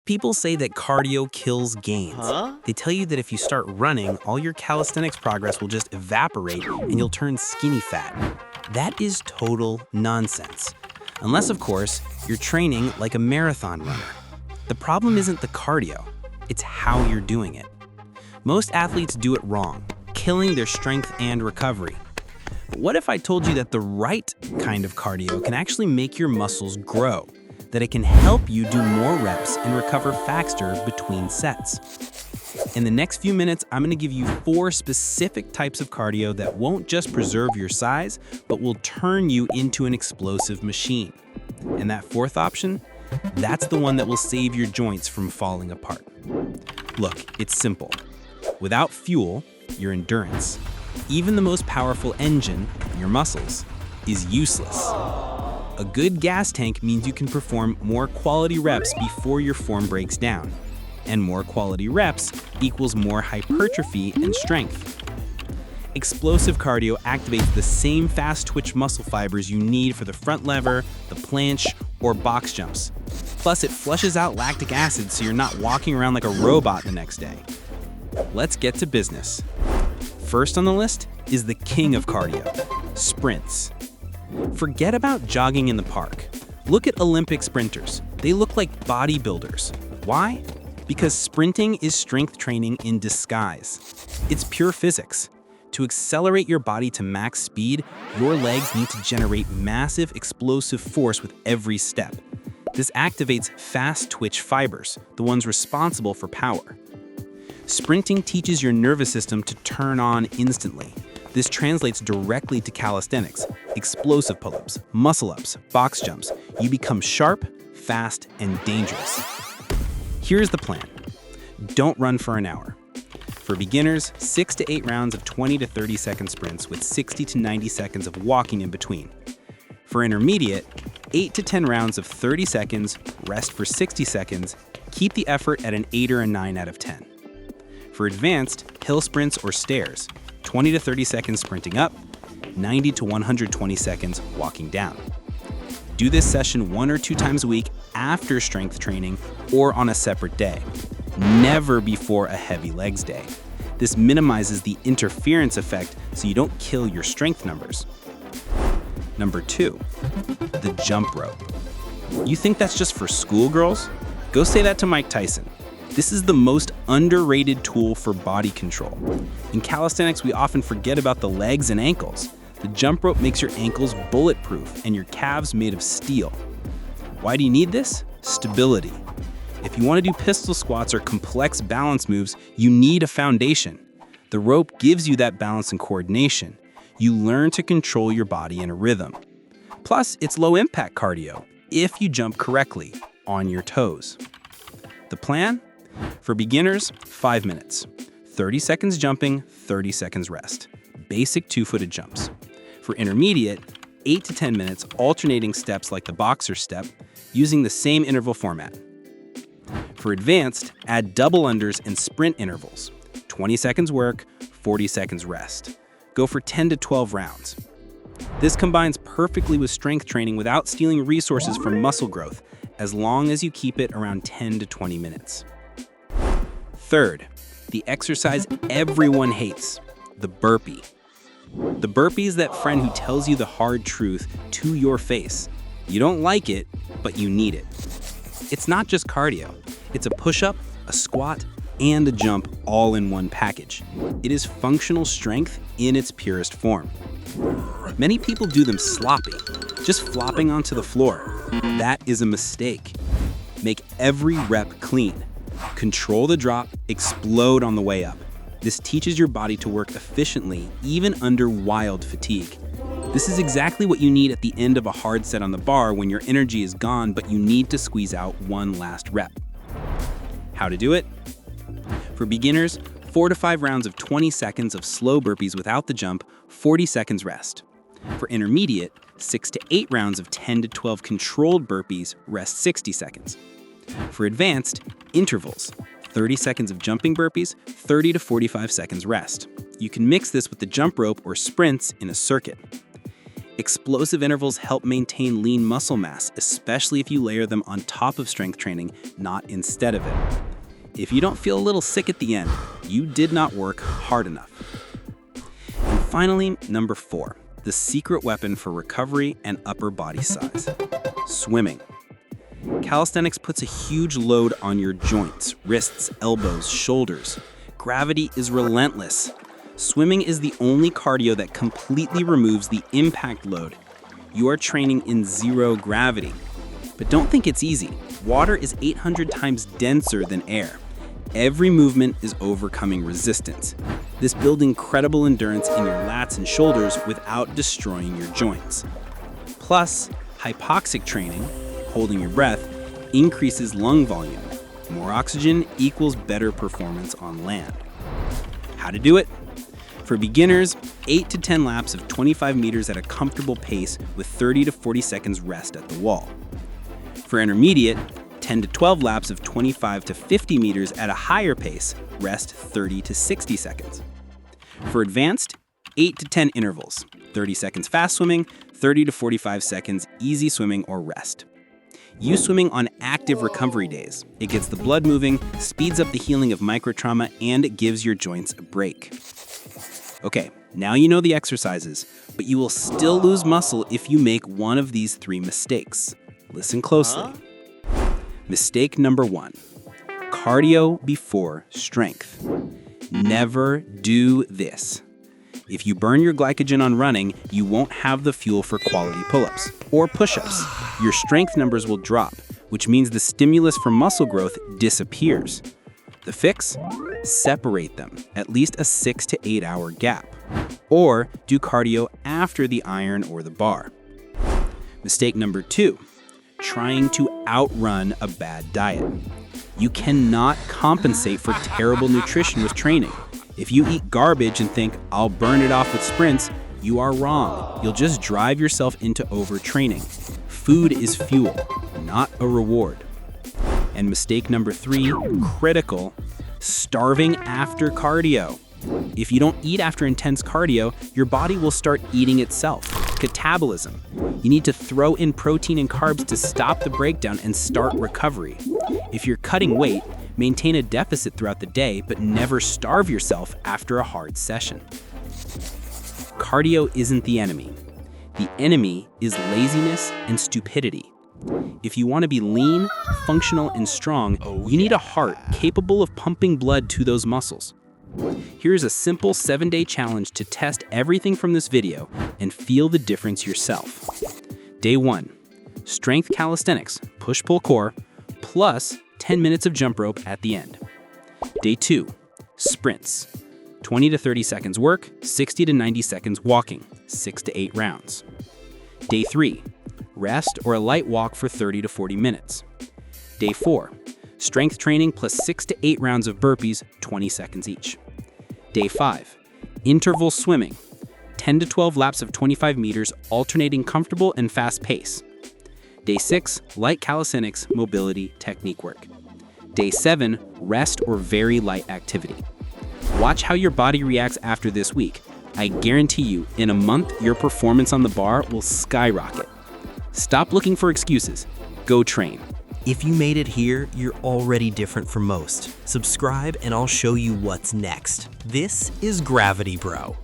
People say that cardio kills gains. They tell you that if you start running, all your calisthenics progress will just evaporate and you'll turn skinny fat. That is total nonsense. Unless, of course, you're training like a marathon runner. The problem isn't the cardio, it's how you're doing it. Most athletes do it wrong, killing their strength and recovery. But what if I told you that the right kind of cardio can actually make your muscles grow? That it can help you do more reps and recover faster between sets. In the next few minutes, I'm going to give you 4 specific types of cardio that won't just preserve your size, but will turn you into an explosive machine. And that 4th option, that's the one that will save your joints from falling apart. Look, it's simple. Without fuel, your endurance, even the most powerful engine, your muscles, is useless. A good gas tank means you can perform more quality reps before your form breaks down. And more quality reps equals more hypertrophy and strength. Explosive cardio activates the same fast twitch muscle fibers you need for the front lever, the planche, or box jumps. Plus, it flushes out lactic acid so you're not walking around like a robot the next day. Let's get to business. First on the list is the king of cardio, sprints. Forget about jogging in the park. Look at Olympic sprinters. They look like bodybuilders. Why? Because sprinting is strength training in disguise. It's pure physics. To accelerate your body to max speed, your legs need to generate massive explosive force with every step. This activates fast twitch fibers, the ones responsible for power. Sprinting teaches your nervous system to turn on instantly. This translates directly to calisthenics, explosive pull-ups, muscle-ups, box jumps. You become sharp, fast, and dangerous. Here's the plan. Don't run for an hour. For beginners, 6 to 8 rounds of 20 to 30 second sprints with 60 to 90 seconds of walking in between. For intermediate, 8 to 10 rounds of 30 seconds, rest for 60 seconds, keep the effort at an 8 or a 9 out of 10. For advanced, hill sprints or stairs, 20 to 30 seconds sprinting up, 90 to 120 seconds walking down. Do this session 1 or 2 times a week after strength training or on a separate day. Never before a heavy legs day. This minimizes the interference effect so you don't kill your strength numbers. Number 2, the jump rope. You think that's just for schoolgirls? Go say that to Mike Tyson. This is the most underrated tool for body control. In calisthenics, we often forget about the legs and ankles. The jump rope makes your ankles bulletproof and your calves made of steel. Why do you need this? Stability. If you want to do pistol squats or complex balance moves, you need a foundation. The rope gives you that balance and coordination. You learn to control your body in a rhythm. Plus, it's low-impact cardio, if you jump correctly, on your toes. The plan? For beginners, 5 minutes. 30 seconds jumping, 30 seconds rest. Basic 2-footed jumps. For intermediate, 8 to 10 minutes alternating steps like the boxer step, using the same interval format. For advanced, add double unders and sprint intervals. 20 seconds work, 40 seconds rest. Go for 10 to 12 rounds. This combines perfectly with strength training without stealing resources from muscle growth, as long as you keep it around 10 to 20 minutes. Third, the exercise everyone hates, the burpee. The burpee is that friend who tells you the hard truth to your face. You don't like it, but you need it. It's not just cardio. It's a push-up, a squat, and a jump all in one package. It is functional strength in its purest form. Many people do them sloppy, just flopping onto the floor. That is a mistake. Make every rep clean. Control the drop, explode on the way up. This teaches your body to work efficiently, even under wild fatigue. This is exactly what you need at the end of a hard set on the bar when your energy is gone, but you need to squeeze out one last rep. How to do it? For beginners, 4 to 5 rounds of 20 seconds of slow burpees without the jump, 40 seconds rest. For intermediate, 6 to 8 rounds of 10 to 12 controlled burpees, rest 60 seconds. For advanced, intervals, 30 seconds of jumping burpees, 30 to 45 seconds rest. You can mix this with the jump rope or sprints in a circuit. Explosive intervals help maintain lean muscle mass, especially if you layer them on top of strength training, not instead of it. If you don't feel a little sick at the end, you did not work hard enough. And finally, number 4, the secret weapon for recovery and upper body size: swimming. Calisthenics puts a huge load on your joints, wrists, elbows, shoulders. Gravity is relentless. Swimming is the only cardio that completely removes the impact load. You are training in zero gravity. But don't think it's easy. Water is 800 times denser than air. Every movement is overcoming resistance. This builds incredible endurance in your lats and shoulders without destroying your joints. Plus, hypoxic training, holding your breath, increases lung volume. More oxygen equals better performance on land. How to do it? For beginners, 8 to 10 laps of 25 meters at a comfortable pace with 30 to 40 seconds rest at the wall. For intermediate, 10 to 12 laps of 25 to 50 meters at a higher pace, rest 30 to 60 seconds. For advanced, 8 to 10 intervals, 30 seconds fast swimming, 30 to 45 seconds easy swimming or rest. Use swimming on active recovery days. It gets the blood moving, speeds up the healing of microtrauma, and it gives your joints a break. Okay, now you know the exercises, but you will still lose muscle if you make one of these 3 mistakes. Listen closely. Mistake number 1, cardio before strength. Never do this. If you burn your glycogen on running, you won't have the fuel for quality pull-ups or push-ups. Your strength numbers will drop, which means the stimulus for muscle growth disappears. The fix? Separate them, at least a 6 to 8 hour gap. Or do cardio after the iron or the bar. Mistake number 2, trying to outrun a bad diet. You cannot compensate for terrible nutrition with training. If you eat garbage and think, I'll burn it off with sprints, you are wrong. You'll just drive yourself into overtraining. Food is fuel, not a reward. And mistake number 3, critical, starving after cardio. If you don't eat after intense cardio, your body will start eating itself. Catabolism. You need to throw in protein and carbs to stop the breakdown and start recovery. If you're cutting weight, maintain a deficit throughout the day, but never starve yourself after a hard session. Cardio isn't the enemy. The enemy is laziness and stupidity. If you want to be lean, functional, and strong, you need a heart capable of pumping blood to those muscles. Here's a simple 7-day challenge to test everything from this video and feel the difference yourself. Day 1, strength calisthenics, push-pull core, plus 10 minutes of jump rope at the end. Day 2, sprints, 20 to 30 seconds work, 60 to 90 seconds walking, 6 to 8 rounds. Day 3, rest or a light walk for 30 to 40 minutes. Day 4, strength training plus 6 to 8 rounds of burpees, 20 seconds each. Day 5, interval swimming, 10 to 12 laps of 25 meters, alternating comfortable and fast pace. Day 6, light calisthenics, mobility, technique work. Day 7, rest or very light activity. Watch how your body reacts after this week. I guarantee you, in a month, your performance on the bar will skyrocket. Stop looking for excuses. Go train. If you made it here, you're already different from most. Subscribe and I'll show you what's next. This is Gravity Bro.